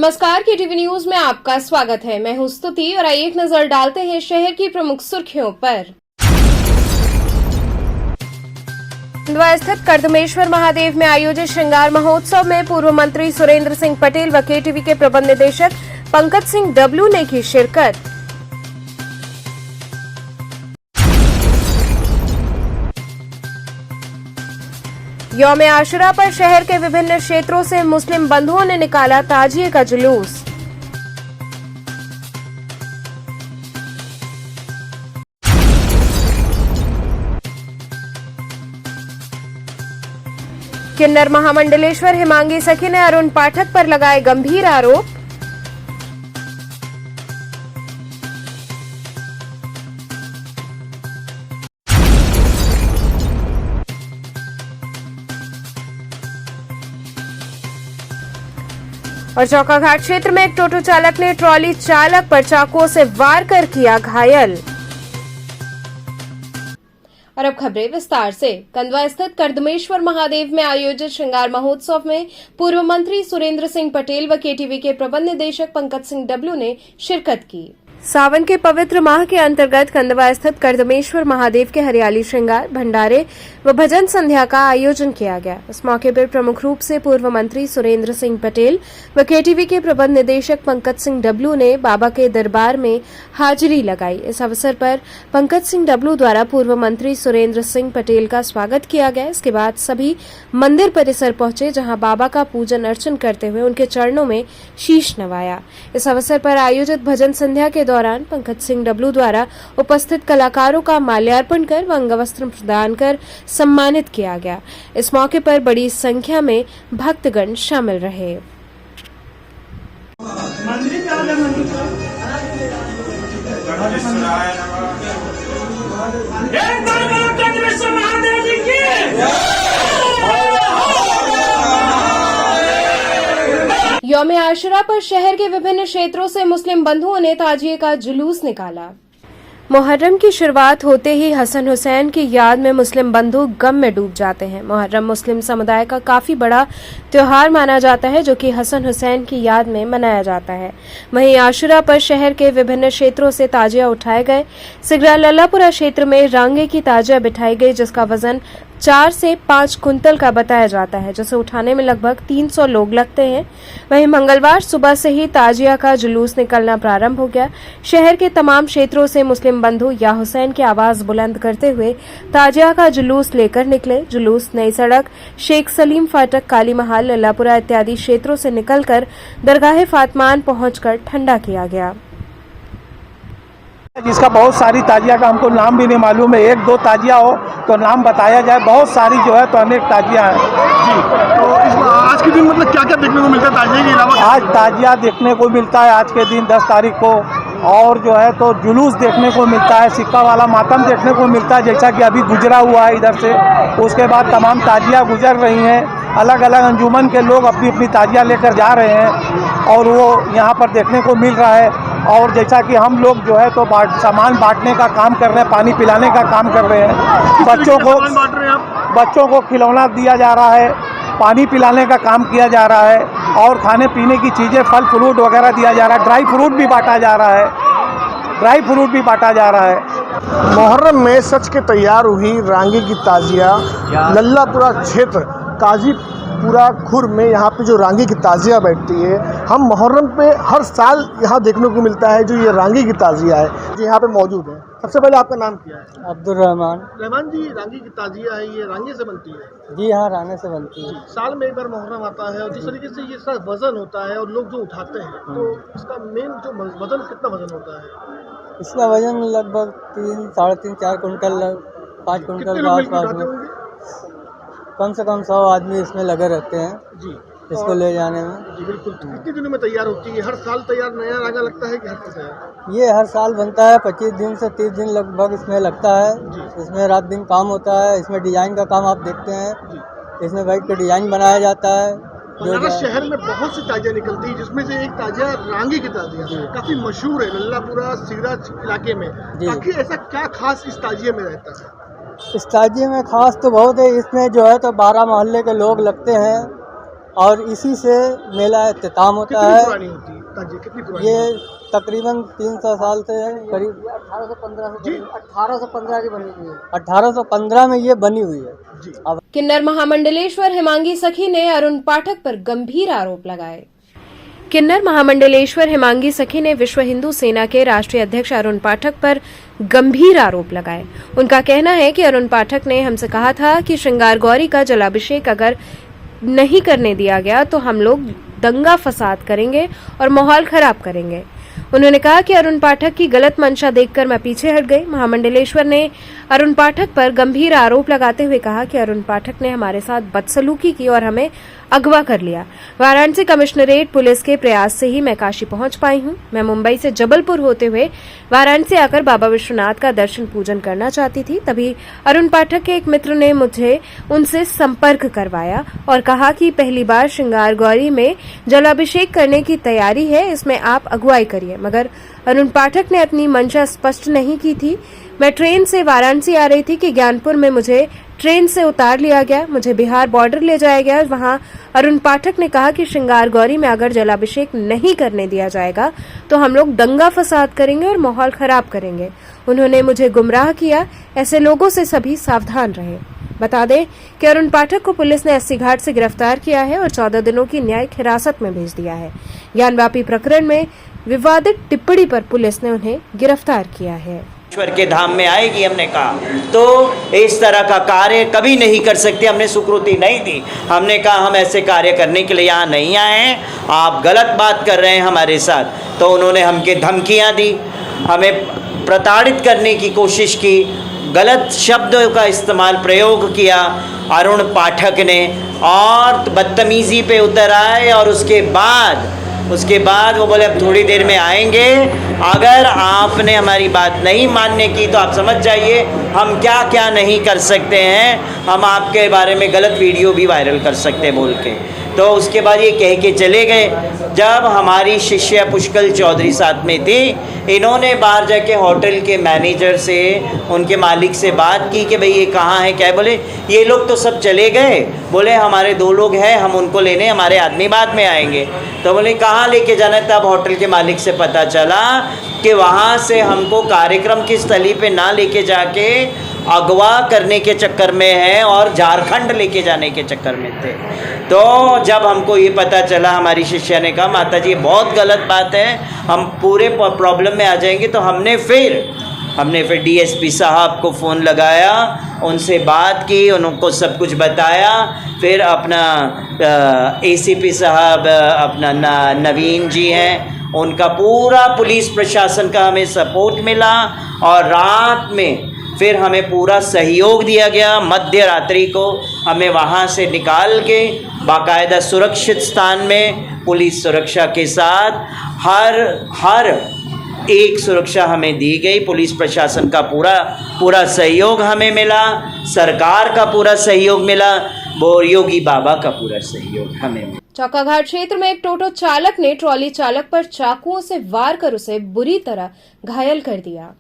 नमस्कार, के TV news में आपका स्वागत है। मैं हूं स्तुति और आइए एक नजर डालते हैं शहर की प्रमुख सुर्खियों पर। खंडवा स्थित कर्दमेश्वर महादेव में आयोजित श्रृंगार महोत्सव में पूर्व मंत्री सुरेंद्र सिंह पटेल व केटीवी के प्रबंध निदेशक पंकज सिंह डब्ल्यू ने की शिरकत। यौम-ए आशुरा पर शहर के विभिन्न क्षेत्रों से मुस्लिम बंधुओं ने निकाला ताजिए का जुलूस। किन्नर महामंडलेश्वर हिमांगी सखी ने अरुण पाठक पर लगाए गंभीर आरोप। और चौकाघाट क्षेत्र में एक टोटो चालक ने ट्रॉली चालक पर चाकुओं से वार कर किया घायल। और अब खबरें विस्तार से। खंडवा स्थित कर्दमेश्वर महादेव में आयोजित श्रृंगार महोत्सव में पूर्व मंत्री सुरेंद्र सिंह पटेल व केटीवी के प्रबंध निदेशक पंकज सिंह डब्ल्यू ने शिरकत की। सावन के पवित्र माह के अंतर्गत खंडवा स्थित कर्दमेश्वर महादेव के हरियाली श्रृंगार, भंडारे व भजन संध्या का आयोजन किया गया। इस मौके पर प्रमुख रूप से पूर्व मंत्री सुरेंद्र सिंह पटेल व केटीवी के प्रबंध निदेशक पंकज सिंह डब्ल्यू ने बाबा के दरबार में हाजिरी लगाई। इस अवसर पर पंकज सिंह डब्ल्यू द्वारा पूर्व मंत्री सुरेंद्र सिंह पटेल का स्वागत किया गया। इसके बाद सभी मंदिर परिसर पहुंचे, जहां बाबा का पूजन अर्चन करते हुए उनके चरणों में शीश नवाया। इस अवसर पर आयोजित भजन संध्या के दौरान पंकज सिंह डब्ल्यू द्वारा उपस्थित कलाकारों का माल्यार्पण कर व अंगवस्त्र प्रदान कर सम्मानित किया गया। इस मौके पर बड़ी संख्या में भक्तगण शामिल रहे। यौम-ए आशुरा पर शहर के विभिन्न क्षेत्रों से मुस्लिम बंधुओं ने ताजिए का जुलूस निकाला। मुहर्रम की शुरुआत होते ही हसन हुसैन की याद में मुस्लिम बंधु गम में डूब जाते हैं। मुहर्रम मुस्लिम समुदाय का काफी बड़ा त्योहार माना जाता है, जो कि हसन हुसैन की याद में मनाया जाता है। वहीं आशुरा पर शहर के विभिन्न क्षेत्रों से ताजिया उठाए गए। सिगरा लल्लापुरा क्षेत्र में रांगे की ताजिया बिठाई गई, जिसका वजन 4 से 5 कुंतल का बताया जाता है, जिसे उठाने में लगभग 300 लोग लगते हैं। वहीं मंगलवार सुबह से ही ताजिया का जुलूस निकलना प्रारंभ हो गया। शहर के तमाम क्षेत्रों से मुस्लिम बंधु या हुसैन की आवाज बुलंद करते हुए ताजिया का जुलूस लेकर निकले। जुलूस नई सड़क, शेख सलीम फाटक, काली महाल, लल्लापुरा इत्यादि क्षेत्रों से निकलकर दरगाह फातमान पहुंचकर ठंडा किया गया। जिसका बहुत सारी ताजिया का हमको नाम भी नहीं मालूम है। 1-2 ताजिया हो तो नाम बताया जाए। बहुत सारी जो है तो अनेक ताजिया हैं जी। तो आज के दिन मतलब क्या क्या देखने को मिलता है ताजिया के अलावा? आज ताजिया देखने को मिलता है आज के दिन 10 तारीख को, और जो है तो जुलूस देखने को मिलता है, सिक्का वाला मातम देखने को मिलता है, जैसा कि अभी गुजरा हुआ है इधर से। उसके बाद तमाम ताजिया गुजर रही हैं। अलग अलग अंजुमन के लोग अपनी अपनी ताजिया लेकर जा रहे हैं और वो यहाँ पर देखने को मिल रहा है। और जैसा कि हम लोग जो है तो सामान बांटने का काम कर रहे हैं, पानी पिलाने का काम कर रहे हैं। बच्चों को खिलौना दिया जा रहा है, पानी पिलाने का काम किया जा रहा है, और खाने पीने की चीज़ें, फल फ्रूट वगैरह दिया जा रहा है। ड्राई फ्रूट भी बांटा जा रहा है। मुहर्रम में सच के तैयार हुई रांगी की ताजिया लल्लापुरा क्षेत्र काजीपुरा खुर में यहाँ पे जो रांगी की ताजिया बैठती है, हम मुहर्रम पे हर साल यहाँ देखने को मिलता है जो ये रांगी की ताजिया है जो यहाँ पे मौजूद है। सबसे पहले आपका नाम क्या है? अब्दुल रहमान। रहमान जी, रांगी की ताजिया है, ये रांगे से बनती है? जी हाँ, रांगे से बनती है। साल में एक बार मुहर्रम आता है और जिस तरीके से ये सारा वजन होता है और लोग जो उठाते हैं, तो इसका मेन जो वजन, कितना वजन होता है? इसका वजन लगभग 3, 3.5, 4 कुंटल, 5 कुंटल के आसपास में। कम से कम 100 आदमी इसमें लगे रहते हैं जी, इसको ले जाने में। जी बिल्कुल। कितने दिनों में तैयार होती है? हर साल तैयार नया रांगा लगता है कि हर साल तैयार? ये हर साल बनता है। 25 दिन से 30 दिन लगभग इसमें लगता है। इसमें रात दिन काम होता है। इसमें डिजाइन का काम आप देखते हैं, इसमें बैठ के डिजाइन बनाया जाता है। जो शहर में बहुत सी ताजिया निकलती है, जिसमें से एक ताजिया रांगी की ताजिया काफी मशहूर है लल्लापुरा सिगरा इलाके में। आखिर ऐसा क्या खास इस ताजिए में रहता है? इस ताजिए में खास तो बहुत है। इसमें जो है तो 12 मोहल्ले के लोग लगते हैं और इसी से मेला इख्तिताम होता कितनी है। पुरानी होती है ताजिया, कितनी पुरानी? ये तकरीबन 300 साल से करीब 1815 की बनी हुई है। 1815 में ये बनी हुई है। जी। अब किन्नर महामंडलेश्वर हिमांगी सखी ने अरुण पाठक पर गंभीर आरोप लगाए। किन्नर महामंडलेश्वर हिमांगी सखी ने विश्व हिंदू सेना के राष्ट्रीय अध्यक्ष अरुण पाठक पर गंभीर आरोप लगाए। उनका कहना है कि अरुण पाठक ने हमसे कहा था कि श्रृंगार गौरी का जलाभिषेक अगर नहीं करने दिया गया तो हम लोग दंगा फसाद करेंगे और माहौल खराब करेंगे। उन्होंने कहा कि अरुण पाठक की गलत मंशा देखकर मैं पीछे हट गई। महामंडलेश्वर ने अरुण पाठक पर गंभीर आरोप लगाते हुए कहा कि अरुण पाठक ने हमारे साथ बदसलूकी की और हमें अगवा कर लिया। वाराणसी कमिश्नरेट पुलिस के प्रयास से ही मैं काशी पहुंच पाई हूं। मैं मुंबई से जबलपुर होते हुए वाराणसी आकर बाबा विश्वनाथ का दर्शन पूजन करना चाहती थी। तभी अरुण पाठक के एक मित्र ने मुझे उनसे संपर्क करवाया और कहा कि पहली बार श्रृंगार गौरी में जलाभिषेक करने की तैयारी है, इसमें आप अगुवाई करिए। मगर अरुण पाठक ने अपनी मंशा स्पष्ट नहीं की थी। मैं ट्रेन से वाराणसी आ रही थी कि ज्ञानपुर में मुझे ट्रेन से उतार लिया गया, मुझे बिहार बॉर्डर ले जाया गया। वहां अरुण पाठक ने कहा कि श्रृंगार गौरी में अगर जलाभिषेक नहीं करने दिया जाएगा तो हम लोग दंगा फसाद करेंगे और माहौल खराब करेंगे। उन्होंने मुझे गुमराह किया। ऐसे लोगों से सभी सावधान रहे। बता दें कि अरुण पाठक को पुलिस ने 80 घाट से गिरफ्तार किया है और 14 दिनों की न्यायिक हिरासत में भेज दिया है। ज्ञानवापी प्रकरण में विवादित टिप्पणी पर पुलिस ने उन्हें गिरफ्तार किया है। ईश्वर के धाम में आएगी, हमने कहा तो इस तरह का कार्य कभी नहीं कर सकते। हमने स्वीकृति नहीं दी। हमने कहा हम ऐसे कार्य करने के लिए यहाँ नहीं आए हैं, आप गलत बात कर रहे हैं हमारे साथ। तो उन्होंने हमके धमकियाँ दी, हमें प्रताड़ित करने की कोशिश की, गलत शब्दों का इस्तेमाल प्रयोग किया अरुण पाठक ने और बदतमीज़ी पे उतर आए। और उसके बाद वो बोले अब थोड़ी देर में आएंगे, अगर आपने हमारी बात नहीं मानने की तो आप समझ जाइए हम क्या क्या नहीं कर सकते हैं, हम आपके बारे में गलत वीडियो भी वायरल कर सकते हैं बोल के। तो उसके बाद ये कह के चले गए। जब हमारी शिष्या पुष्कल चौधरी साथ में थी, इन्होंने बाहर जाके होटल के मैनेजर से, उनके मालिक से बात की कि भाई ये कहाँ है, क्या है। बोले ये लोग तो सब चले गए, बोले हमारे 2 लोग हैं, हम उनको लेने, हमारे आदमी बाद में आएंगे। तो बोले कहाँ लेके जाना है। तब होटल के मालिक से पता चला कि वहाँ से हमको कार्यक्रम की स्थली पे ना लेके जाके अगवा करने के चक्कर में है और झारखंड लेके जाने के चक्कर में थे। तो जब हमको ये पता चला, हमारी शिष्या ने कहा माता जी बहुत गलत बात है, हम पूरे प्रॉब्लम में आ जाएंगे। तो हमने फिर डीएसपी साहब को फ़ोन लगाया, उनसे बात की, उनको सब कुछ बताया। फिर अपना एसीपी साहब अपना नवीन जी हैं, उनका पूरा पुलिस प्रशासन का हमें सपोर्ट मिला और रात में फिर हमें पूरा सहयोग दिया गया। मध्य रात्रि को हमें वहाँ से निकाल के बाकायदा सुरक्षित स्थान में पुलिस सुरक्षा के साथ हर एक सुरक्षा हमें दी गई। पुलिस प्रशासन का पूरा सहयोग हमें मिला, सरकार का पूरा सहयोग मिला, और योगी बाबा का पूरा सहयोग हमें मिला। चौकाघाट क्षेत्र में एक टोटो चालक ने ट्रॉली चालक पर चाकुओं से वार कर उसे बुरी तरह घायल कर दिया।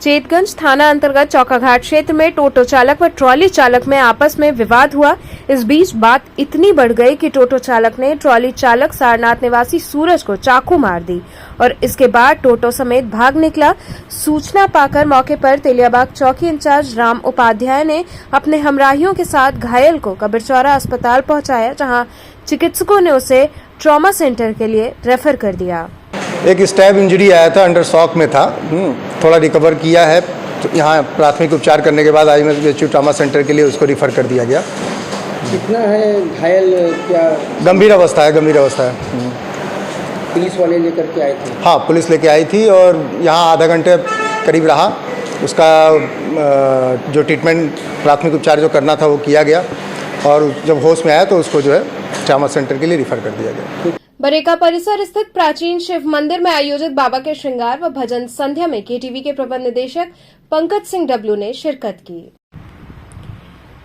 चेतगंज थाना अंतर्गत चौकाघाट क्षेत्र में टोटो चालक व ट्रॉली चालक में आपस में विवाद हुआ। इस बीच बात इतनी बढ़ गई कि टोटो चालक ने ट्रॉली चालक सारनाथ निवासी सूरज को चाकू मार दी और इसके बाद टोटो समेत भाग निकला। सूचना पाकर मौके पर तेलियाबाग चौकी इंचार्ज राम उपाध्याय ने अपने हमराहियों के साथ घायल को कबीरचौरा अस्पताल पहुंचाया, जहां चिकित्सकों ने उसे ट्रॉमा सेंटर के लिए रेफर कर दिया। एक स्टैब इंजरी आया था, अंडर शॉक में था, थोड़ा रिकवर किया है। तो यहाँ प्राथमिक उपचार करने के बाद IMSBHU ट्रॉमा सेंटर के लिए उसको रिफ़र कर दिया गया। कितना है घायल, क्या गंभीर अवस्था है। पुलिस वाले लेकर के आए थे? हाँ, पुलिस लेके आई थी और यहाँ आधा घंटे करीब रहा। उसका जो ट्रीटमेंट प्राथमिक उपचार जो करना था वो किया गया और जब होश में आया तो उसको जो है ट्रॉमा सेंटर के लिए रिफ़र कर दिया गया। बरेका परिसर स्थित प्राचीन शिव मंदिर में आयोजित बाबा के श्रृंगार व भजन संध्या में KTV के प्रबंध निदेशक पंकज सिंह W ने शिरकत की।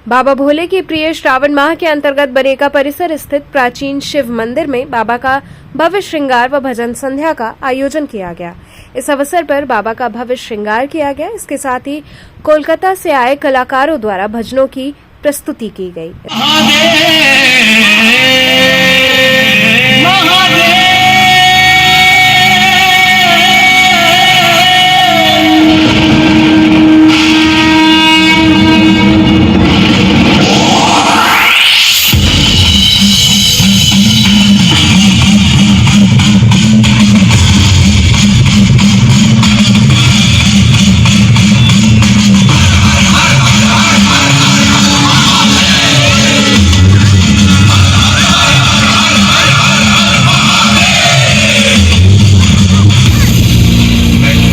बाबा भोले की प्रिय श्रावण माह के अंतर्गत बरेका परिसर स्थित प्राचीन शिव मंदिर में बाबा का भव्य श्रृंगार व भजन संध्या का आयोजन किया गया। इस अवसर पर बाबा का भव्य श्रृंगार किया गया। इसके साथ ही कोलकाता से आए कलाकारों द्वारा भजनों की प्रस्तुति की गई।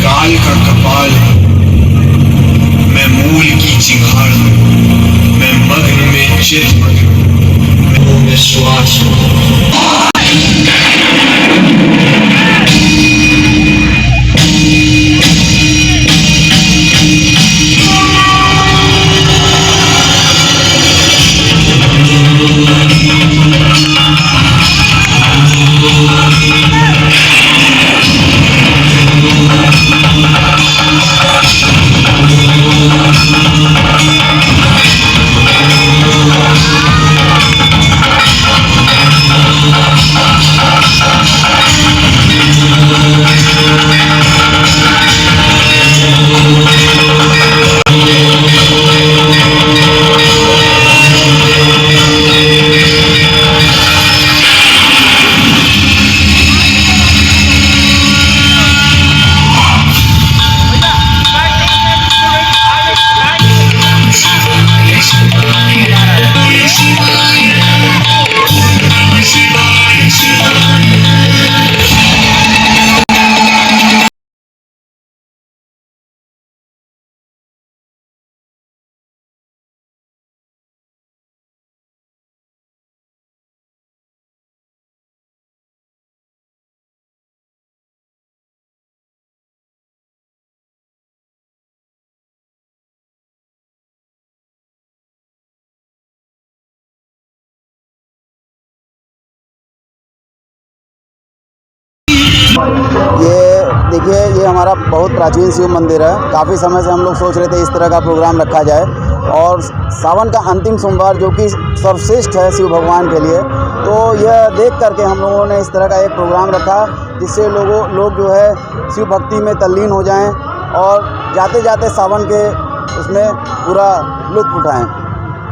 काल का कपाल मैं मूल की चिंगार मैं मग्न में चित मैं श्वास ये देखिए, ये हमारा बहुत प्राचीन शिव मंदिर है। काफ़ी समय से हम लोग सोच रहे थे इस तरह का प्रोग्राम रखा जाए, और सावन का अंतिम सोमवार जो कि सर्वश्रेष्ठ है शिव भगवान के लिए, तो यह देख करके हम लोगों ने इस तरह का एक प्रोग्राम रखा जिससे लोग जो है शिव भक्ति में तल्लीन हो जाएं और जाते जाते सावन के उसमें पूरा लुत्फ़ उठाएं।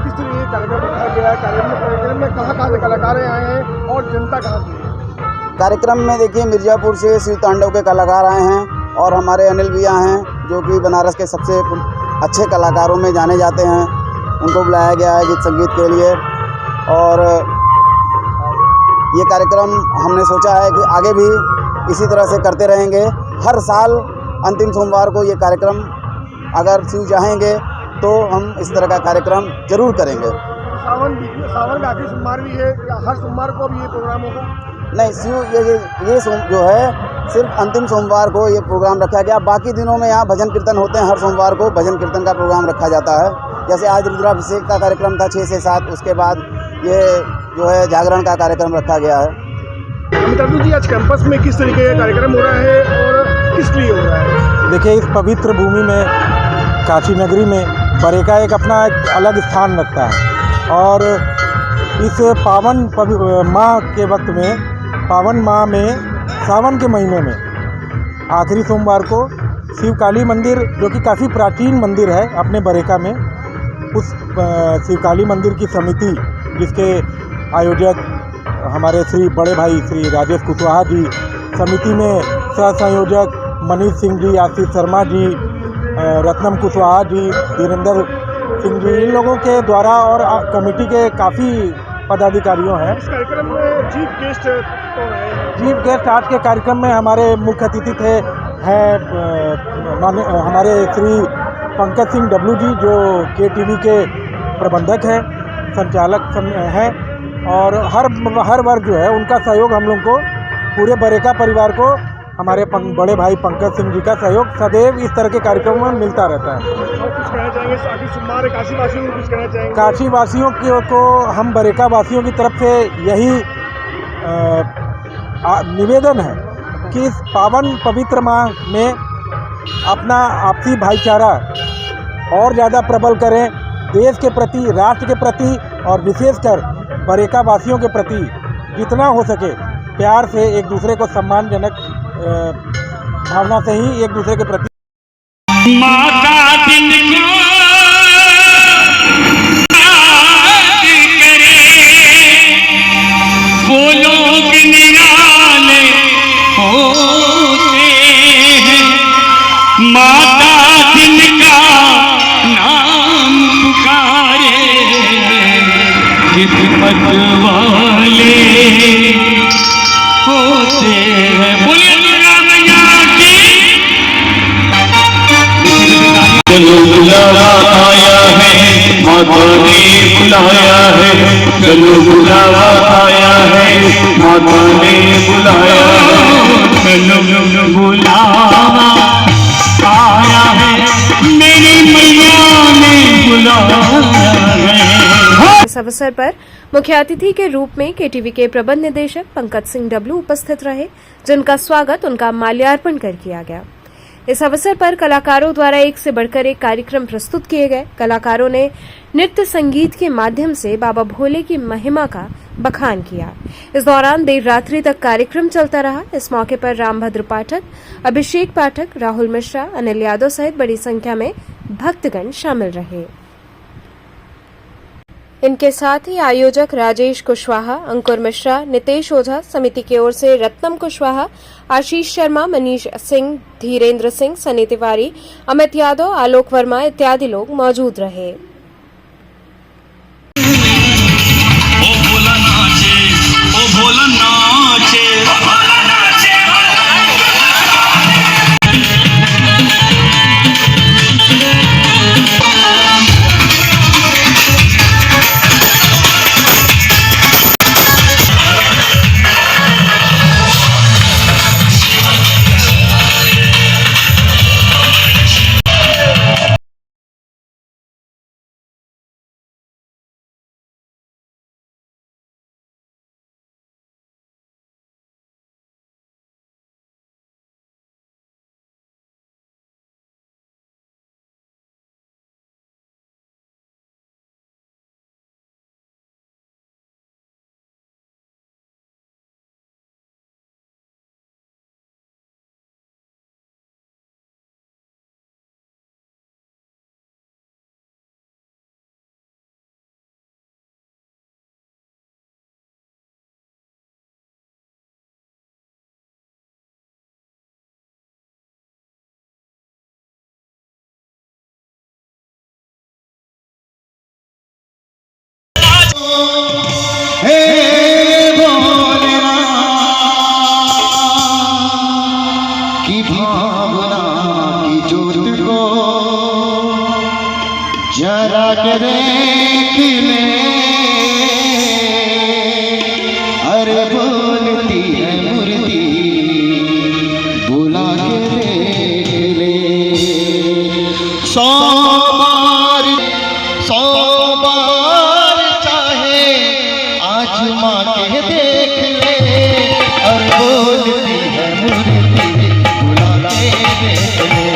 किस तरह ये कार्यक्रम रखा गया है? कार्यक्रम में कहाँ से कलाकार आए हैं और जनता कहाँ की है? कार्यक्रम में देखिए, मिर्ज़ापुर से शिव तांडव के कलाकार आए हैं और हमारे अनिल भैया हैं जो कि बनारस के सबसे अच्छे कलाकारों में जाने जाते हैं। उनको बुलाया गया है गीत संगीत के लिए, और ये कार्यक्रम हमने सोचा है कि आगे भी इसी तरह से करते रहेंगे। हर साल अंतिम सोमवार को ये कार्यक्रम, अगर शिव चाहेंगे तो हम इस तरह का कार्यक्रम जरूर करेंगे। सावन का आखिरी सोमवार भी है या हर सोमवार को भी ये प्रोग्राम होगा? नहीं, शिव ये जो है सिर्फ अंतिम सोमवार को ये प्रोग्राम रखा गया। बाकी दिनों में यहाँ भजन कीर्तन होते हैं। हर सोमवार को भजन कीर्तन का प्रोग्राम रखा जाता है। जैसे आज रुद्राभिषेक का कार्यक्रम था 6 से 7, उसके बाद ये जो है जागरण का कार्यक्रम रखा गया है। अमिताभ जी, आज कैंपस में किस तरीके का कार्यक्रम हो रहा है और किस लिए हो रहा है? देखिए, इस पवित्र भूमि में, काशी नगरी में, बरेका एक अपना एक अलग स्थान रखता है, और इस पावन माह के वक्त में, पावन माह में, सावन के महीने में आखिरी सोमवार को शिव काली मंदिर, जो कि काफ़ी प्राचीन मंदिर है अपने बरेका में, उस शिव काली मंदिर की समिति, जिसके आयोजक हमारे श्री बड़े भाई श्री राजेश कुशवाहा जी, समिति में सह संयोजक मनीष सिंह जी, आशीष शर्मा जी, रत्नम कुशवाहा जी, धीरेन्द्र सिंह जी, इन लोगों के द्वारा और कमेटी के काफ़ी पदाधिकारियों हैं। इस कार्यक्रम में चीफ गेस्ट कौन आए हैं? चीफ गेस्ट आज के कार्यक्रम में हमारे मुख्य अतिथि हमारे श्री पंकज सिंह डब्लू जी, जो KTV के प्रबंधक हैं, संचालक हैं, और हर वर्ग जो है उनका सहयोग हम लोग को, पूरे बरेका परिवार को, हमारे बड़े भाई पंकज सिंह जी का सहयोग सदैव इस तरह के कार्यक्रमों में मिलता रहता है। और कुछ कहना चाहेंगे आखिर सोमवार काशी वासियों को कुछ कहना चाहेंगे? काशी वासियों को हम बरेका वासियों की तरफ से यही निवेदन है कि इस पावन पवित्र माह में अपना आपसी भाईचारा और ज़्यादा प्रबल करें। देश के प्रति, राष्ट्र के प्रति, और विशेषकर बरेका वासियों के प्रति जितना हो सके प्यार से एक दूसरे को सम्मानजनक भावना से ही एक दूसरे के प्रति माता दिन को याद करे वो लोग निराले होते हैं। माता दिन का नाम पुकारे किस्मत वाले होते हैं। बोलिए दुर्गा मैया की। चलो बुलावा आया है, माता ने बुलाया है। चलो बुलावा आया है, माता ने बुलाया है। चलो बुलावा आया है, मेरी मैया ने बुलाया है। इस अवसर पर मुख्य अतिथि के रूप में केटीवी के प्रबंध निदेशक पंकज सिंह डब्लू उपस्थित रहे, जिनका स्वागत उनका माल्यार्पण कर किया गया। इस अवसर पर कलाकारों द्वारा एक से बढ़कर एक कार्यक्रम प्रस्तुत किए गए। कलाकारों ने नृत्य संगीत के माध्यम से बाबा भोले की महिमा का बखान किया। इस दौरान देर रात्रि तक कार्यक्रम चलता रहा। इस मौके पर रामभद्र पाठक, अभिषेक पाठक, राहुल मिश्रा, अनिल यादव सहित बड़ी संख्या में भक्तगण शामिल रहे। इनके साथ ही आयोजक राजेश कुशवाहा, अंकुर मिश्रा, नितेश ओझा, समिति की ओर से रत्नम कुशवाहा, आशीष शर्मा, मनीष सिंह, धीरेन्द्र सिंह, सनी तिवारी, अमित यादव, आलोक वर्मा इत्यादि लोग मौजूद रहे। की भावना की ज्योत को जरा के देख ले, अरे बोलती है मूर्ति बुला के देख ले। 100 बार चाहे आजमा के देख ले, और बोलती है मूर्ति बुला के देख ले,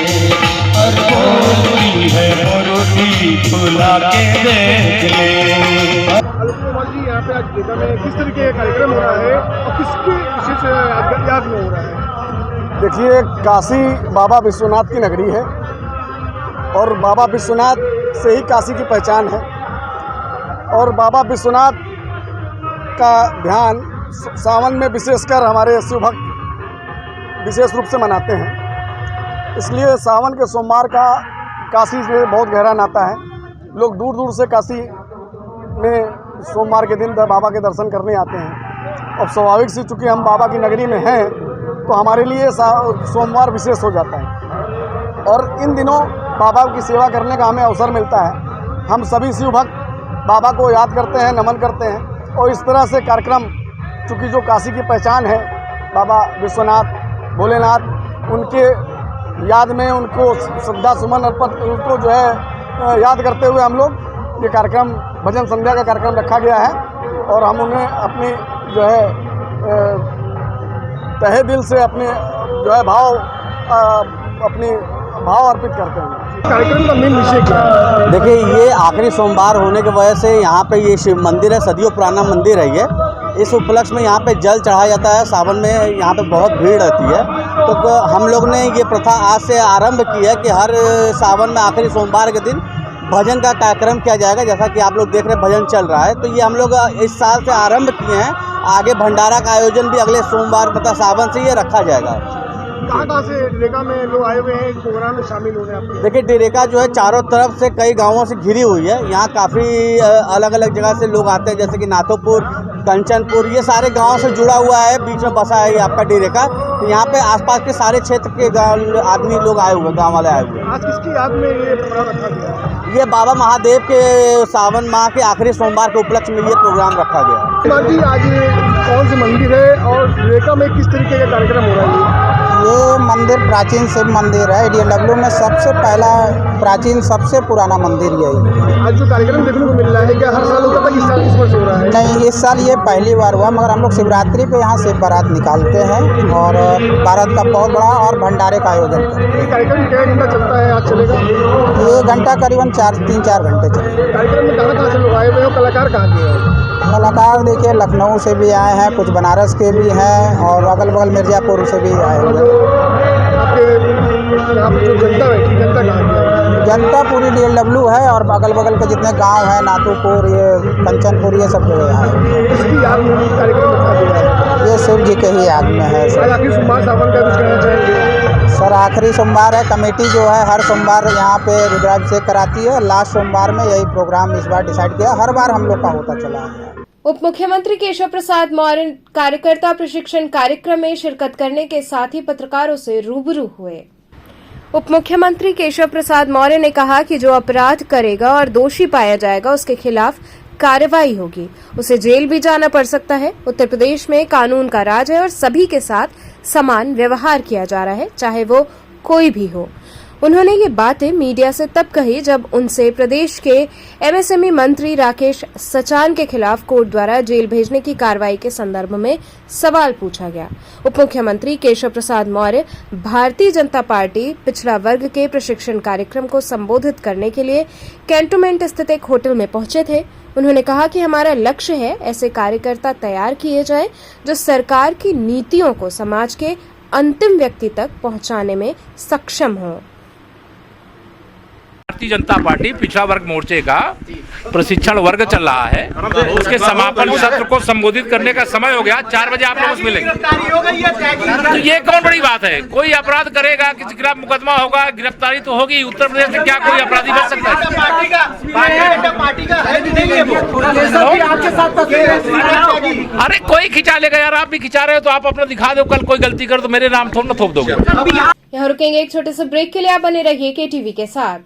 और बोलती है मूर्ति बुला के देख ले। जी यहाँ पे आज गेटा में किस तरीके का कार्यक्रम हो रहा है और किसकी विशेष याद में हो रहा है? देखिए, काशी बाबा विश्वनाथ की नगरी है और बाबा विश्वनाथ से ही काशी की पहचान है। और बाबा विश्वनाथ का ध्यान सावन में विशेषकर हमारे शिव भक्त विशेष रूप से मनाते हैं। इसलिए सावन के सोमवार का काशी से बहुत गहरा नाता है। लोग दूर दूर से काशी में सोमवार के दिन बाबा के दर्शन करने आते हैं। अब स्वाभाविक से चूँकि हम बाबा की नगरी में हैं तो हमारे लिए सोमवार विशेष हो जाता है और इन दिनों बाबा की सेवा करने का हमें अवसर मिलता है। हम सभी शिव भक्त बाबा को याद करते हैं, नमन करते हैं और इस तरह से कार्यक्रम, चूँकि जो काशी की पहचान है बाबा विश्वनाथ भोलेनाथ, उनके याद में उनको श्रद्धा सुमन अर्पित, उनको जो है याद करते हुए हम लोग ये कार्यक्रम भजन संध्या का कार्यक्रम रखा गया है और हम उन्हें अपनी जो है तहे दिल से अपने जो है भाव अर्पित करते हैं। कार्यक्रम का मेन विषय क्या है? देखिए, ये आखिरी सोमवार होने की वजह से यहाँ पे ये शिव मंदिर है, सदियों पुराना मंदिर है ये। इस उपलक्ष्य में यहाँ पे जल चढ़ाया जाता है। सावन में यहाँ पे बहुत भीड़ रहती है, तो हम लोग ने ये प्रथा आज से आरंभ की है कि हर सावन में आखिरी सोमवार के दिन भजन का कार्यक्रम किया जाएगा। जैसा कि आप लोग देख रहे हैं भजन चल रहा है, तो ये हम लोग इस साल से आरंभ किए हैं। आगे भंडारा का आयोजन भी अगले सोमवार मतलब सावन से ये रखा जाएगा। कहाँ से डेरेका में लोग आए हुए हैं इस प्रोग्राम में शामिल हो रहे हैं आपके? देखिए, डेरेका जो है चारों तरफ से कई गांवों से घिरी हुई है। यहाँ काफ़ी अलग अलग जगह से लोग आते हैं, जैसे कि नाथोपुर, कंचनपुर, ये सारे गांवों से जुड़ा हुआ है। बीच में बसा है ये आपका डेरेका। तो यहाँ पे आसपास के सारे क्षेत्र के गाँव आदमी लोग आए हुए हैं, गाँव वाले आए हुए हैं। आज किसकी याद में ये प्रोग्राम रखा गया है? ये बाबा महादेव के सावन माह के आखिरी सोमवार के उपलक्ष्य में ये प्रोग्राम रखा गया है। कुमार जी, आज कौन से मंदिर है और डेरेका में किस तरीके का कार्यक्रम हो रहा है? ये मंदिर प्राचीन शिव मंदिर है। DLW में सबसे पहला प्राचीन सबसे पुराना मंदिर यही है। आज जो कार्यक्रम देखने को मिल रहा है, क्या हर साल होता था, इस साल इस वर्ष हो रहा है? नहीं, इस साल ये पहली बार हुआ, मगर हम लोग शिवरात्रि पे यहाँ शिव बारात निकालते हैं और बारात का बहुत बड़ा और भंडारे का आयोजन करते हैं। ये कार्यक्रम क्या घंटा चलता है, आज चलेगा? ये घंटा करीबन 3-4 घंटे चलेगा। कार्यक्रम में कहाँ से लोग आए हुए हैं? कलाकार कहाँ के हैं? कलाकार देखिए लखनऊ से भी आए हैं, कुछ बनारस के भी हैं और अगल बगल मिर्ज़ापुर से भी आए हुए हैं। आपके यहाँ पे जो जनता बैठी, जनता कहाँ की है? जनता पूरी DLW है और अगल बगल के जितने गांव हैं, नाथोपुर, ये कंचनपुर, ये सब जगह है। इसकी याद में कार्यक्रम रखा गया है। ये शिव जी के ही याद में है आज सर। आखिरी सोमवार सावन का कुछ कहना चाहेंगे? सर, आखिरी सोमवार है। कमेटी जो है हर सोमवार यहाँ पे रुद्राभिषेक कराती है। लास्ट सोमवार में यही प्रोग्राम इस बार डिसाइड किया। हर बार हम लोग का होता चला है। उप मुख्यमंत्री केशव प्रसाद मौर्य कार्यकर्ता प्रशिक्षण कार्यक्रम में शिरकत करने के साथ ही पत्रकारों से रूबरू हुए। उप मुख्यमंत्री केशव प्रसाद मौर्य ने कहा कि जो अपराध करेगा और दोषी पाया जाएगा उसके खिलाफ कार्रवाई होगी, उसे जेल भी जाना पड़ सकता है। उत्तर प्रदेश में कानून का राज है और सभी के साथ समान व्यवहार किया जा रहा है, चाहे वो कोई भी हो। उन्होंने ये बातें मीडिया से तब कही जब उनसे प्रदेश के MSME मंत्री राकेश सचान के खिलाफ कोर्ट द्वारा जेल भेजने की कार्रवाई के संदर्भ में सवाल पूछा गया। उप मुख्यमंत्री केशव प्रसाद मौर्य भारतीय जनता पार्टी पिछड़ा वर्ग के प्रशिक्षण कार्यक्रम को संबोधित करने के लिए कैंटोनमेंट स्थित एक होटल में पहुंचे थे। उन्होंने कहा कि हमारा लक्ष्य है ऐसे कार्यकर्ता तैयार किए जाएं जो सरकार की नीतियों को समाज के अंतिम व्यक्ति तक पहुंचाने में सक्षम हों। भारतीय जनता पार्टी पिछड़ा वर्ग मोर्चे का प्रशिक्षण वर्ग चल रहा है, उसके समापन सत्र को संबोधित करने का समय हो गया। 4 बजे आप लोग मिलेंगे। तो ये कौन बड़ी बात है? कोई अपराध करेगा, किसी के खिलाफ मुकदमा होगा, गिरफ्तारी तो होगी। उत्तर प्रदेश में क्या कोई अपराधी बच सकता है? अरे कोई खिंचा लेगा यार, आप भी खिंचा रहे हो तो आप अपना दिखा दो। कल कोई गलती कर तो मेरे नाम थोड़ा ना थोप दोगे। यहाँ रुकेंगे एक छोटे से ब्रेक के लिए। आप बने रहिए KTV के साथ।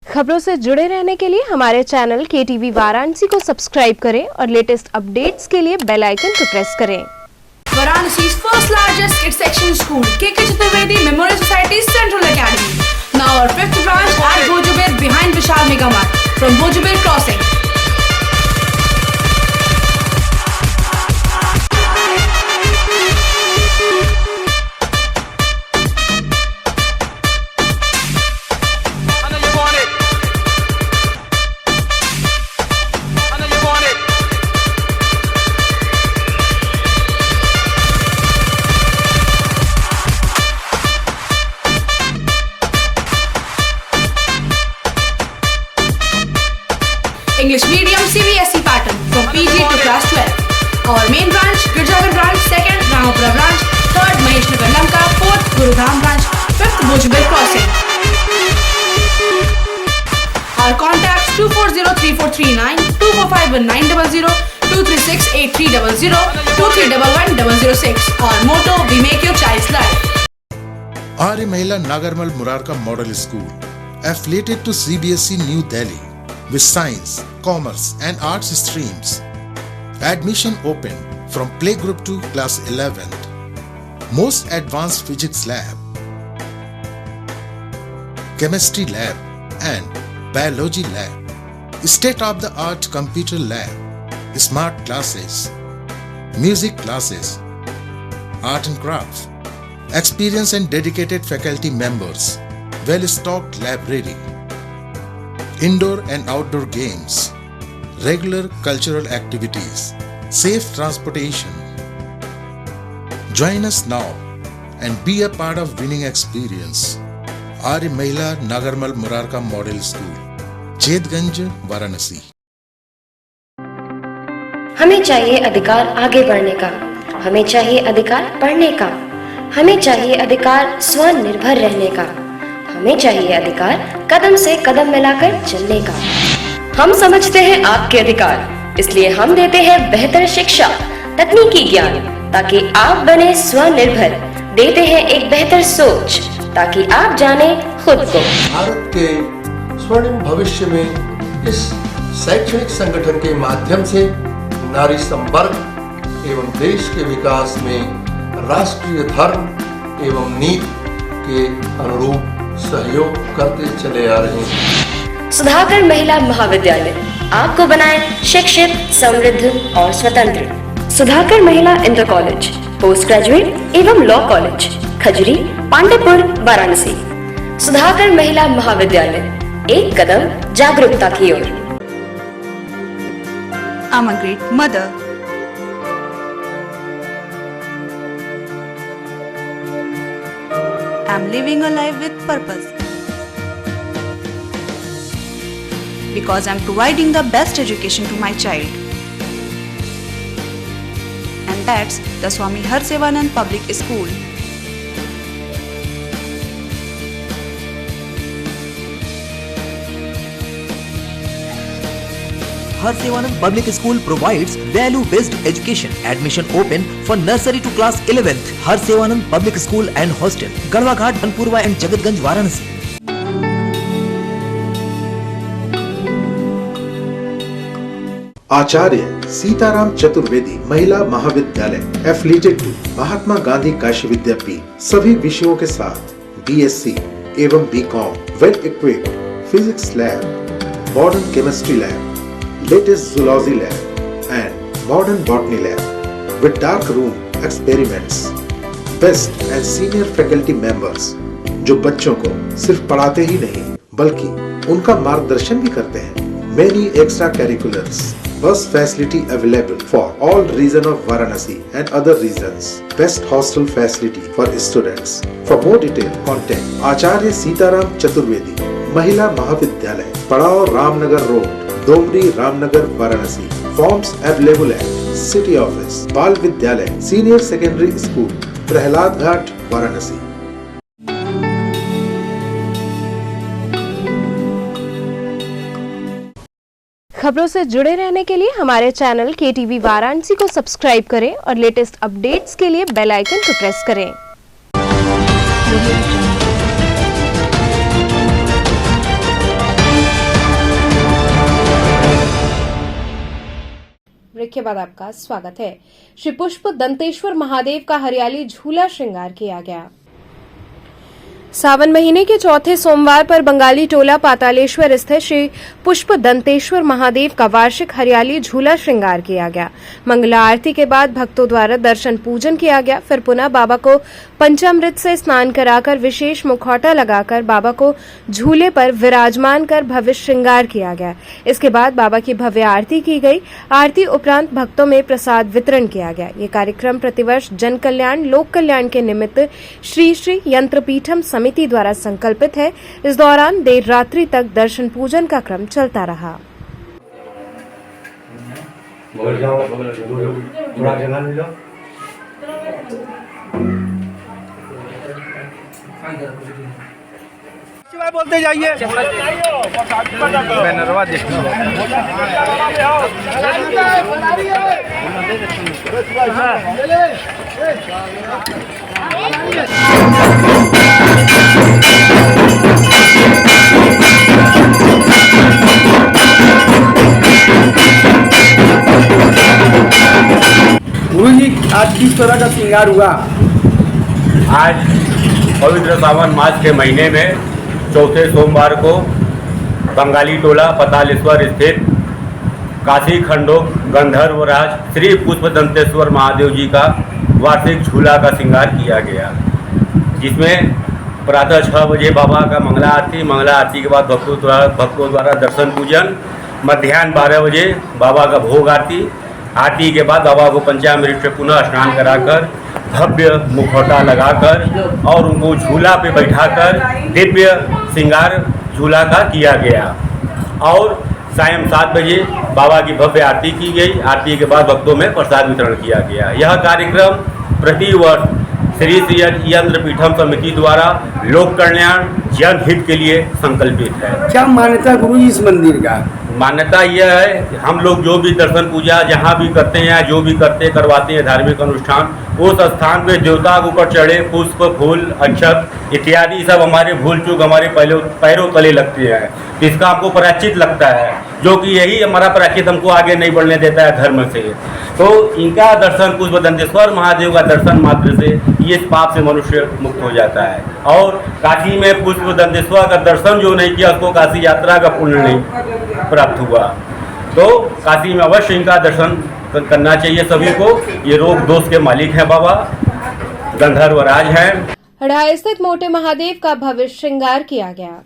खबरों से जुड़े रहने के लिए हमारे चैनल KTV वाराणसी को सब्सक्राइब करें और लेटेस्ट अपडेट्स के लिए बेल आइकन को प्रेस करें। Varanasi's first largest kids section school, KK Chaturvedi Memorial Society Central Academy. Now our 5th branch at Bhojubir behind Vishal Mega Mart from Bhojubir Crossing. English medium CBSE pattern from PG to class 12. Our main branch, Girjagar branch, 2nd Ramapura branch, 3rd Maheshnagar Lamka, 4th Gurudham branch, 5th Bhojubir Crossing. Our contacts 2403439, 2451900, 2368300, 231106. Our motto, we make your child's life. Arya Mahila Nagarmal Murarka Model School, affiliated to CBSE New Delhi, with science, commerce and arts streams. Admission open from playgroup to class 11th. Most advanced physics lab, chemistry lab and biology lab. State-of-the-art computer lab. smart classes, music classes, art and crafts, experienced and dedicated faculty members, well-stocked library, indoor and outdoor games, regular cultural activities, safe transportation. Join us now and be a part of winning experience. आर्य महिला Nagarmal Murarka model school, Chetganj, Varanasi. हमें चाहिए अधिकार आगे बढ़ने का, हमें चाहिए अधिकार पढ़ने का, हमें चाहिए अधिकार स्वनिर्भर रहने का, हमें चाहिए अधिकार कदम से कदम मिलाकर चलने का। हम समझते हैं आपके अधिकार, इसलिए हम देते हैं बेहतर शिक्षा, तकनीकी ज्ञान, ताकि आप बने स्वनिर्भर। देते हैं एक बेहतर सोच, ताकि आप जाने खुद को। भारत के स्वर्णिम भविष्य में इस शैक्षणिक संगठन के माध्यम से नारी संवर्ग एवं देश के विकास में राष्ट्रीय धर्म एवं नीति के अनुरूप सहयोग करते चले आ रहे हैं। सुधाकर महिला महाविद्यालय आपको बनाए शिक्षित, समृद्ध और स्वतंत्र। सुधाकर महिला इंटर कॉलेज, पोस्ट ग्रेजुएट एवं लॉ कॉलेज, खजरी, पांडेपुर, वाराणसी। सुधाकर महिला महाविद्यालय, एक कदम जागरूकता की ओर। I'm a great mother. I'm living a life with purpose. Because I'm providing the best education to my child. And that's the Swami Harsevanand Public School. Harsevanand Public School provides value-based education. Admission open for nursery to class 11th. Harsevanand Public School and Hostel, Garwa Ghat, Banpurwa and Jagatganj, Varanasi. आचार्य सीताराम चतुर्वेदी महिला महाविद्यालय affiliated to Mahatma Gandhi Kashi विद्यापीठ, सभी विषयों के साथ BSc एवं BCom, well equipped physics lab, modern chemistry lab, latest zoology lab and modern botany lab with dark room experiments, best and senior faculty members जो बच्चों को सिर्फ पढ़ाते ही नहीं बल्कि उनका मार्गदर्शन भी करते हैं। Many extra curriculars, bus facility available for all region of Varanasi and other regions. Best hostel facility for students. For more detail, contact आचार्य सीताराम चतुर्वेदी महिला महाविद्यालय, पड़ाव Ramnagar road, Domri, Ramnagar, Varanasi. Forms available है सिटी ऑफिस, बाल विद्यालय, सीनियर सेकेंडरी स्कूल, प्रहलाद घाट, वाराणसी। खबरों से जुड़े रहने के लिए हमारे चैनल KTV वाराणसी को सब्सक्राइब करें और लेटेस्ट अपडेट्स के लिए बेल आइकन को प्रेस करें। ब्रेक के बाद आपका स्वागत है। श्री पुष्प दंतेश्वर महादेव का हरियाली झूला श्रृंगार किया गया। सावन महीने के चौथे सोमवार पर बंगाली टोला पातालेश्वर स्थित श्री पुष्प दंतेश्वर महादेव का वार्षिक हरियाली झूला श्रृंगार किया गया। मंगला आरती के बाद भक्तों द्वारा दर्शन पूजन किया गया। फिर पुनः बाबा को पंचामृत से स्नान कराकर विशेष मुखौटा लगाकर बाबा को झूले पर विराजमान कर भव्य श्रृंगार किया गया। इसके बाद बाबा की भव्य आरती की गई। आरती उपरांत भक्तों में प्रसाद वितरण किया गया। ये कार्यक्रम प्रतिवर्ष जन कल्याण लोक कल्याण के निमित्त श्री श्री यंत्रपीठम समिति द्वारा संकल्पित है। इस दौरान देर रात्रि तक दर्शन पूजन का क्रम चलता रहा। बोलते जाइए। गुरु जी आज किस तरह का श्रृंगार हुआ? आज पवित्र सावन मास के महीने में चौथे सोमवार को बंगाली टोला पतालेश्वर स्थित काशी खंडोक गंधर्वराज श्री पुष्प दंतेश्वर महादेव जी का वार्षिक झूला का श्रृंगार किया गया, जिसमें प्रातः 6 बजे बाबा का मंगला आरती के बाद भक्तों द्वारा दर्शन पूजन, मध्याह्न 12 बजे बाबा का भोग आरती के बाद बाबा को पंचामृत से पुनः स्नान कराकर भव्य मुखौटा लगाकर और उनको झूला पे बैठाकर दिव्य श्रृंगार झूला का किया गया और सायं 7 बजे बाबा की भव्य आरती की गई। आरती के बाद भक्तों में प्रसाद वितरण किया गया। यह कार्यक्रम प्रतिवर्ष श्री श्री यंत्र पीठम समिति द्वारा लोक कल्याण जनहित के लिए संकल्पित है। क्या मान्यता गुरु जी इस मंदिर का? मान्यता यह है, हम लोग जो भी दर्शन पूजा जहाँ भी करते हैं या जो भी करवाते हैं धार्मिक अनुष्ठान, उस स्थान पे देवता के ऊपर चढ़े पुष्प, फूल, अक्षत इत्यादि सब हमारे भूल चूक हमारे पैरों तले लगते हैं। तो इसका हमको प्रायश्चित लगता है, जो कि यही हमारा प्रायश्चित हमको आगे नहीं बढ़ने देता है धर्म से। तो इनका दर्शन पुष्प दंतेश्वर महादेव का दर्शन मात्र से ये पाप से मनुष्य मुक्त हो जाता है। और काशी में पुष्प दंतेश्वर का दर्शन जो नहीं किया उसको काशी यात्रा का पुण्य नहीं प्राप्त हुआ। तो काशी में अवश्य इनका दर्शन करना चाहिए सभी को। ये रोग दोष के मालिक हैं बाबा, गंधर्वराज हैं। हड़ाई स्थित मोटे महादेव का भव्य श्रृंगार किया गया।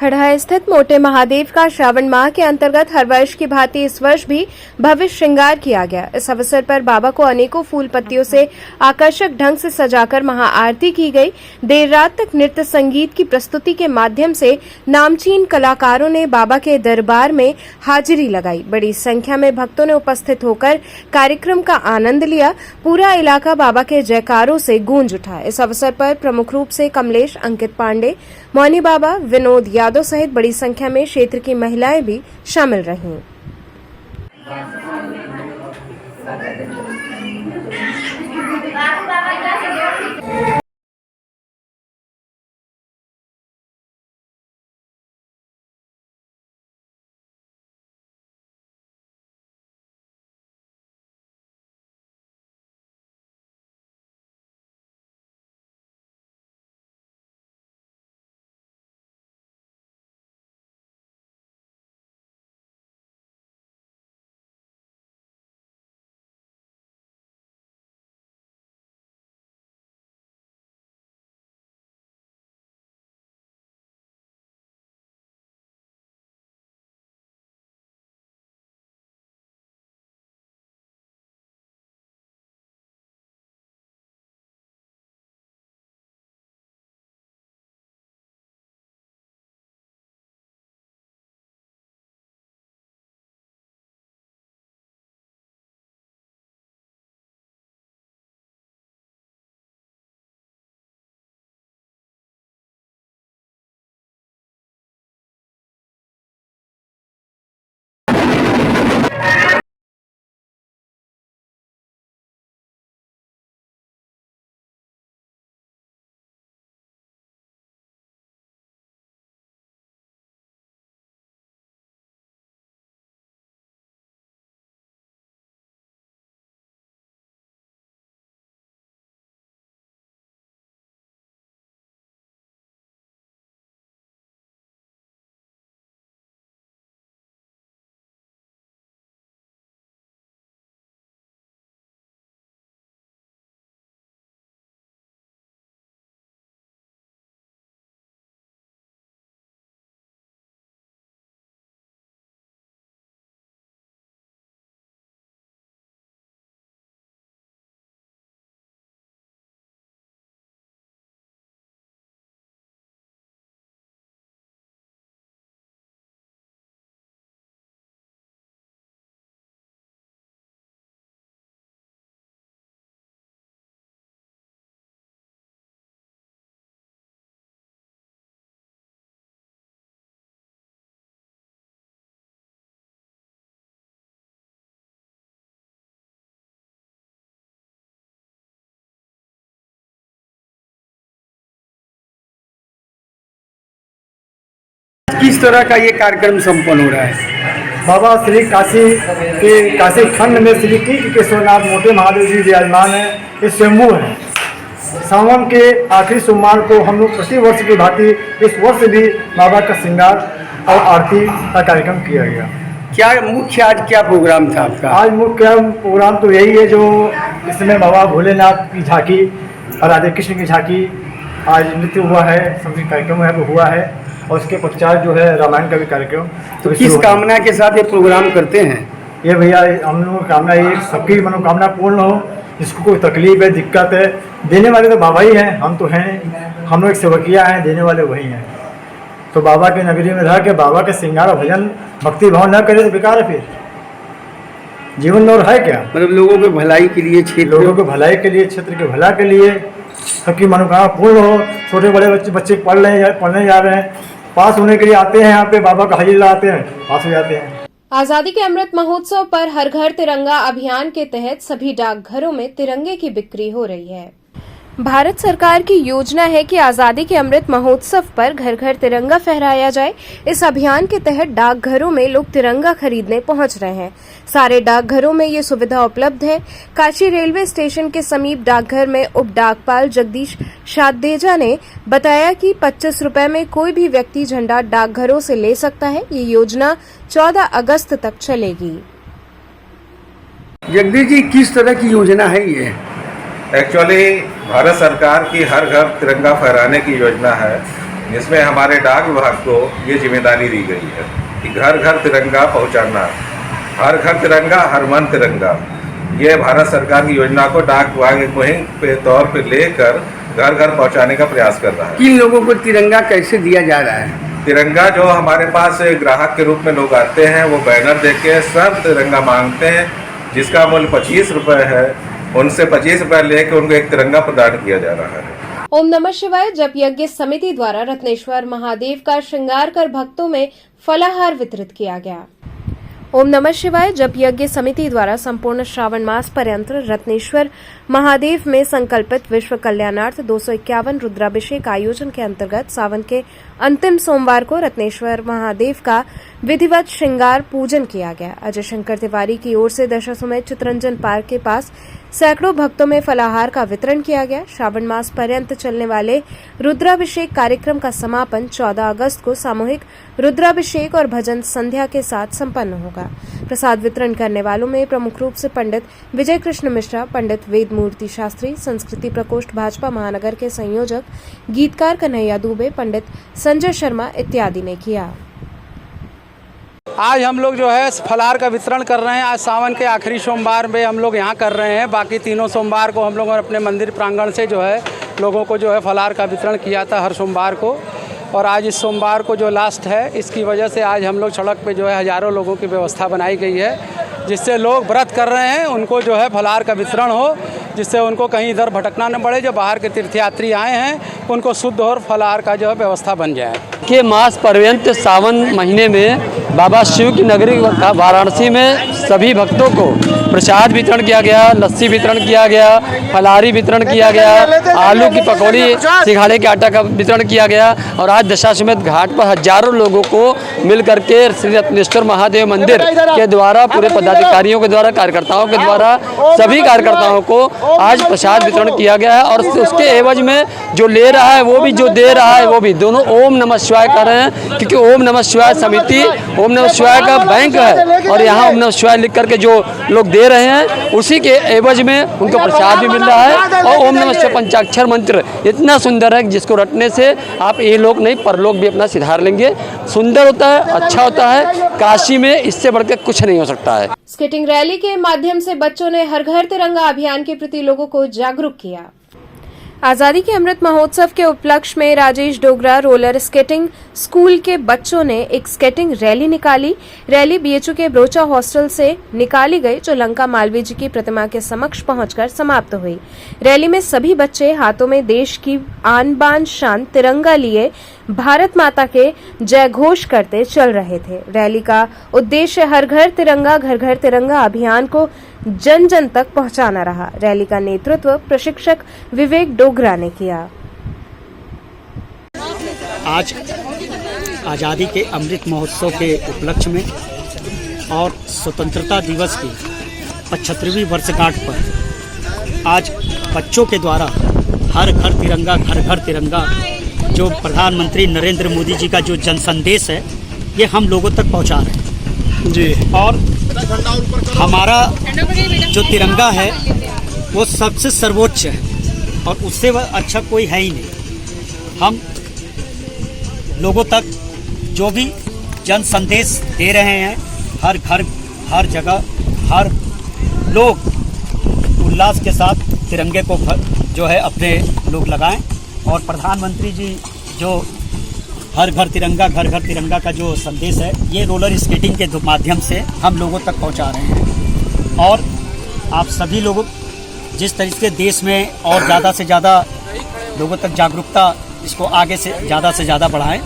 हड़ाई स्थित मोटे महादेव का श्रावण माह के अंतर्गत हर वर्ष की भांति इस वर्ष भी भव्य श्रृंगार किया गया। इस अवसर पर बाबा को अनेकों फूल पत्तियों से आकर्षक ढंग से सजाकर महाआरती की गई। देर रात तक नृत्य संगीत की प्रस्तुति के माध्यम से नामचीन कलाकारों ने बाबा के दरबार में हाजिरी लगाई। बड़ी संख्या में भक्तों ने उपस्थित होकर कार्यक्रम का आनंद लिया। पूरा इलाका बाबा के जयकारों से गूंज उठा। इस अवसर पर प्रमुख रूप से कमलेश, अंकित पांडे, मौनी बाबा, विनोद यादव सहित बड़ी संख्या में क्षेत्र की महिलाएं भी शामिल रहीं। किस तरह का ये कार्यक्रम संपन्न हो रहा है? बाबा श्री काशी के काशी खंड में श्री केशवनाथ मोटे महादेव जी विराजमान है। ये स्वयंभू है। सावन के आखिरी सोमवार को हम लोग प्रति वर्ष की भांति इस वर्ष भी बाबा का श्रृंगार और आरती का कार्यक्रम किया गया। क्या मुख्य आज क्या प्रोग्राम था आपका? आज मुख्य प्रोग्राम तो यही है जो इसमें बाबा भोलेनाथ की झांकी और राधे कृष्ण की झांकी आज नृत्य हुआ है, सांस्कृतिक कार्यक्रम है वो हुआ है, और उसके पश्चात जो है रामायण का भी कार्यक्रम। तो किस कामना के साथ ये प्रोग्राम करते हैं? ये भैया हम लोगों की कामना ये सबकी मनोकामना पूर्ण हो, जिसको कोई तकलीफ है दिक्कत है, देने वाले तो बाबा ही हैं, हम तो हैं, हम लोग सेवकिया हैं, देने वाले वही हैं। तो बाबा की नगरी में रह के बाबा के श्रृंगार भजन भक्ति भाव न करे तो बेकार है, फिर जीवन और है क्या? मतलब लोगों के भलाई के लिए, लोगों के भलाई के लिए, क्षेत्र के भला के लिए, सबकी मनोकामना पूर्ण हो। छोटे बड़े बच्चे पढ़ने जा रहे हैं, पास होने के लिए आते हैं यहाँ पे, बाबा का हाजिर लगाते हैं, पास हो जाते हैं। आजादी के अमृत महोत्सव पर हर घर तिरंगा अभियान के तहत सभी डाकघरों में तिरंगे की बिक्री हो रही है। भारत सरकार की योजना है कि आजादी के अमृत महोत्सव पर घर घर तिरंगा फहराया जाए। इस अभियान के तहत डाकघरों में लोग तिरंगा खरीदने पहुंच रहे हैं। सारे डाकघरों में ये सुविधा उपलब्ध है। काशी रेलवे स्टेशन के समीप डाकघर में उप डाकपाल जगदीश शादेजा ने बताया कि 25 रुपए में कोई भी व्यक्ति झंडा डाकघरों से ले सकता है। ये योजना 14 अगस्त तक चलेगी। जगदीश जी, किस तरह की योजना है ये? एक्चुअली भारत सरकार की हर घर तिरंगा फहराने की योजना है, जिसमें हमारे डाक विभाग को ये जिम्मेदारी दी गई है कि घर घर तिरंगा पहुंचाना, हर घर तिरंगा हर मन तिरंगा। ये भारत सरकार की योजना को डाक विभाग एक मुहिम के तौर पर लेकर घर घर पहुंचाने का प्रयास कर रहा है। किन लोगों को तिरंगा कैसे दिया जा रहा है? तिरंगा जो हमारे पास ग्राहक के रूप में लोग आते हैं, वो बैनर देख के सब तिरंगा मांगते हैं, जिसका मूल्य 25 रुपये है। उनसे 25 रुपये लेके उनको एक तिरंगा प्रदान किया जा रहा है। ओम नमः शिवाय जप यज्ञ समिति द्वारा रत्नेश्वर महादेव का श्रृंगार कर भक्तों में फलाहार वितरित किया गया। ओम नमः शिवाय जप यज्ञ समिति द्वारा संपूर्ण श्रावण मास पर्यंत रत्नेश्वर महादेव में संकल्पित विश्व कल्याणार्थ 251 रुद्राभिषेक आयोजन के अंतर्गत सावन के अंतिम सोमवार को रत्नेश्वर महादेव का विधिवत श्रृंगार पूजन किया गया। अजय शंकर तिवारी की ओर से दशाश्वमेध चितरंजन पार्क के पास सैकड़ों भक्तों में फलाहार का वितरण किया गया। श्रावण मास पर्यंत चलने वाले रुद्राभिषेक कार्यक्रम का समापन 14 अगस्त को सामूहिक रुद्राभिषेक और भजन संध्या के साथ संपन्न होगा। प्रसाद वितरण करने वालों में प्रमुख रूप से पंडित विजय कृष्ण मिश्रा, पंडित वेद मूर्ति शास्त्री, संस्कृति प्रकोष्ठ भाजपा महानगर के संयोजक गीतकार कन्हैया दुबे, पंडित संजय शर्मा इत्यादि ने किया। आज हम लोग जो है फलाहार का वितरण कर रहे हैं। आज सावन के आखिरी सोमवार में हम लोग यहाँ कर रहे हैं। बाकी तीनों सोमवार को हम लोग अपने मंदिर प्रांगण से जो है लोगों को जो है फलाहार का वितरण किया था हर सोमवार को, और आज इस सोमवार को जो लास्ट है, इसकी वजह से आज हम लोग सड़क पे जो है हज़ारों लोगों की व्यवस्था बनाई गई है, जिससे लोग व्रत कर रहे हैं उनको जो है फलाहार का वितरण हो, जिससे उनको कहीं इधर भटकना न पड़े। जो बाहर के तीर्थयात्री आए हैं उनको शुद्ध और फलाहार का जो है व्यवस्था बन जाए। के मास पर्यंत सावन महीने में बाबा शिव की नगरी वाराणसी में सभी भक्तों को प्रसाद वितरण किया गया, लस्सी वितरण किया गया, फलाहारी वितरण किया गया, आलू की पकौड़ी, सिंघाड़े के आटा का वितरण किया गया। और आज दशाश्वमेध घाट पर हजारों लोगों को मिल करके श्री रत्नेश्वर महादेव मंदिर के द्वारा, पूरे पदाधिकारियों के द्वारा, कार्यकर्ताओं के द्वारा, सभी कार्यकर्ताओं को आज प्रसाद वितरण किया गया है। और उसके एवज में जो ले रहा है वो भी, जो दे रहा है वो भी, दोनों ओम नमः शिवाय कर रहे हैं, क्योंकि ओम नमः शिवाय समिति ओम नमः शिवाय का बैंक है, और यहाँ ओम नमः शिवाय लिख करके जो लोग दे रहे हैं उसी के एवज में उनको प्रसाद भी मिल रहा है। और ओम नमः शिवाय पंचाक्षर मंत्र इतना सुंदर है जिसको रटने से आप ये लोग नहीं परलोक भी अपना सिधार लेंगे। सुंदर होता है, अच्छा होता है। काशी में इससे बढ़कर कुछ नहीं हो सकता है। स्केटिंग रैली के माध्यम से बच्चों ने हर घर तिरंगा अभियान के प्रति लोगों को जागरूक किया। आजादी के अमृत महोत्सव के उपलक्ष्य में Rajesh Dogra roller skating school के बच्चों ने एक स्केटिंग रैली निकाली। रैली बीएचयू के ब्रोचा हॉस्टल से निकाली गई, जो लंका मालवीय जी की प्रतिमा के समक्ष पहुंचकर समाप्त हुई। रैली में सभी बच्चे हाथों में देश की आन बान शान तिरंगा लिए भारत माता के जय घोष करते चल रहे थे। रैली का उद्देश्य हर घर तिरंगा अभियान को जन जन तक पहुंचाना रहा। रैली का नेतृत्व प्रशिक्षक विवेक डोगरा ने किया। आज आज़ादी के अमृत महोत्सव के उपलक्ष्य में और स्वतंत्रता दिवस की 75वीं वर्षगांठ पर आज बच्चों के द्वारा हर घर तिरंगा जो प्रधानमंत्री नरेंद्र मोदी जी का जो जन संदेश है, ये हम लोगों तक पहुंचा रहे हैं। जी। और हमारा जो तिरंगा है वो सबसे सर्वोच्च है और उससे अच्छा कोई है ही नहीं। हम लोगों तक जो भी जन संदेश दे रहे हैं, हर घर हर जगह हर लोग उल्लास के साथ तिरंगे को जो है अपने लोग लगाएं। और प्रधानमंत्री जी जो हर घर तिरंगा का जो संदेश है, ये रोलर स्केटिंग के माध्यम से हम लोगों तक पहुंचा रहे हैं। और आप सभी लोग जिस तरीके से देश में और ज़्यादा से ज़्यादा लोगों तक जागरूकता इसको आगे से ज़्यादा बढ़ाएं,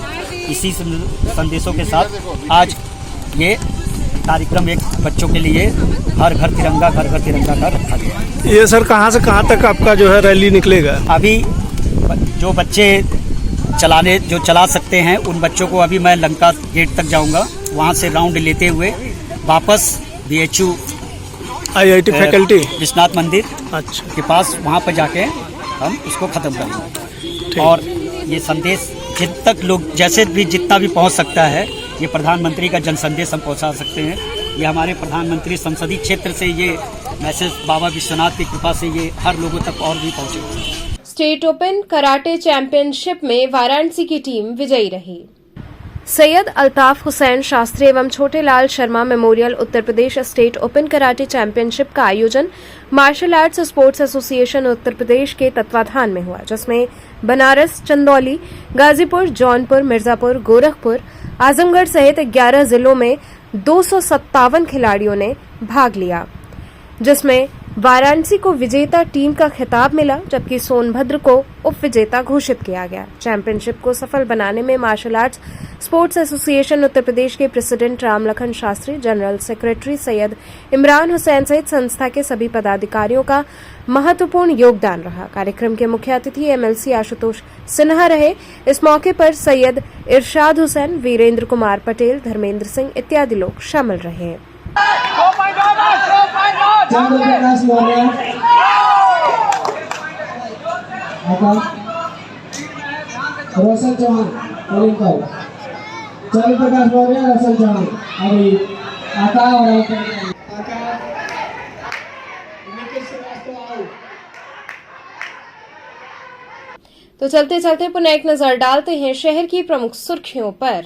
इसी संदेशों के साथ आज ये कार्यक्रम एक बच्चों के लिए हर घर तिरंगा का रखा गया है। ये सर कहाँ से कहाँ तक आपका जो है रैली निकलेगा? अभी जो बच्चे चला सकते हैं उन बच्चों को अभी मैं लंका गेट तक जाऊंगा, वहाँ से राउंड लेते हुए वापस BHU IIT फैकल्टी विश्वनाथ मंदिर के पास वहाँ पर जाके हम उसको ख़त्म करेंगे। और ये संदेश जितना भी पहुँच सकता है, ये प्रधानमंत्री का जन संदेश हम पहुँचा सकते हैं। ये हमारे प्रधानमंत्री संसदीय क्षेत्र से ये मैसेज बाबा विश्वनाथ की कृपा से ये हर लोगों तक और भी पहुँचेगा। स्टेट ओपन कराटे चैंपियनशिप में वाराणसी की टीम विजयी रही। सैयद अल्ताफ हुसैन शास्त्री एवं छोटे Lal Sharma memorial Uttar Pradesh state open karate championship का आयोजन martial arts sports association Uttar Pradesh के तत्वाधान में हुआ, जिसमें बनारस, चंदौली, गाजीपुर, जौनपुर, मिर्जापुर, गोरखपुर, आजमगढ़ सहित 11 जिलों में 257 खिलाड़ियों ने भाग लिया, जिसमें वाराणसी को विजेता टीम का खिताब मिला, जबकि सोनभद्र को उप विजेता घोषित किया गया। चैंपियनशिप को सफल बनाने में martial arts sports association Uttar Pradesh के president Ramlakhan Shastri, general secretary Syed Imran Hussain सहित संस्था के सभी पदाधिकारियों का महत्वपूर्ण योगदान रहा। कार्यक्रम के मुख्य अतिथि MLC आशुतोष सिन्हा रहे। इस मौके पर सैयद इरशाद हुसैन, वीरेंद्र कुमार पटेल, धर्मेंद्र सिंह इत्यादि लोग शामिल रहे। रोशन चौहान, चंद्र प्रकाश मौर्य, रोशन चौहान, अभी आका और तो चलते चलते पुनः एक नजर डालते हैं शहर की प्रमुख सुर्खियों पर।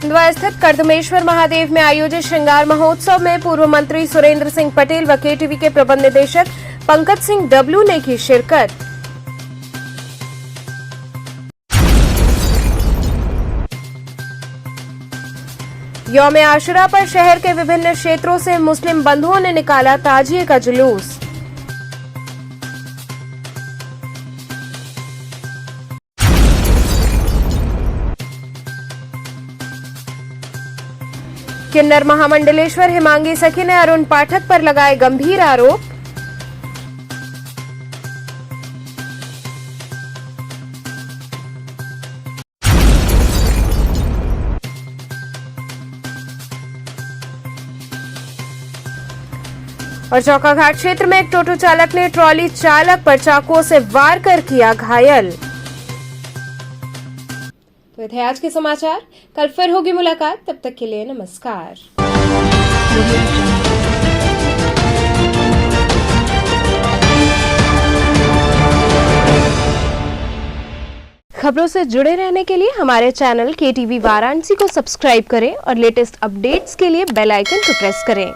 खंडवा स्थित कर्दमेश्वर महादेव में आयोजित श्रृंगार महोत्सव में पूर्व मंत्री सुरेंद्र सिंह पटेल व KTV के प्रबंध निदेशक पंकज सिंह W ने की शिरकत। यौम आशुरा पर शहर के विभिन्न क्षेत्रों से मुस्लिम बंधुओं ने निकाला ताजिए का जुलूस। किन्नर महामंडलेश्वर हिमांगी सखी ने अरुण पाठक पर लगाए गंभीर आरोप। और चौकाघाट क्षेत्र में एक टोटो चालक ने ट्रॉली चालक पर चाकुओं से वार कर किया घायल। तो थे आज के समाचार, कल फिर होगी मुलाकात, तब तक के लिए नमस्कार। खबरों से जुड़े रहने के लिए हमारे चैनल KTV वाराणसी को सब्सक्राइब करें और लेटेस्ट अपडेट्स के लिए बेल आइकन को प्रेस करें।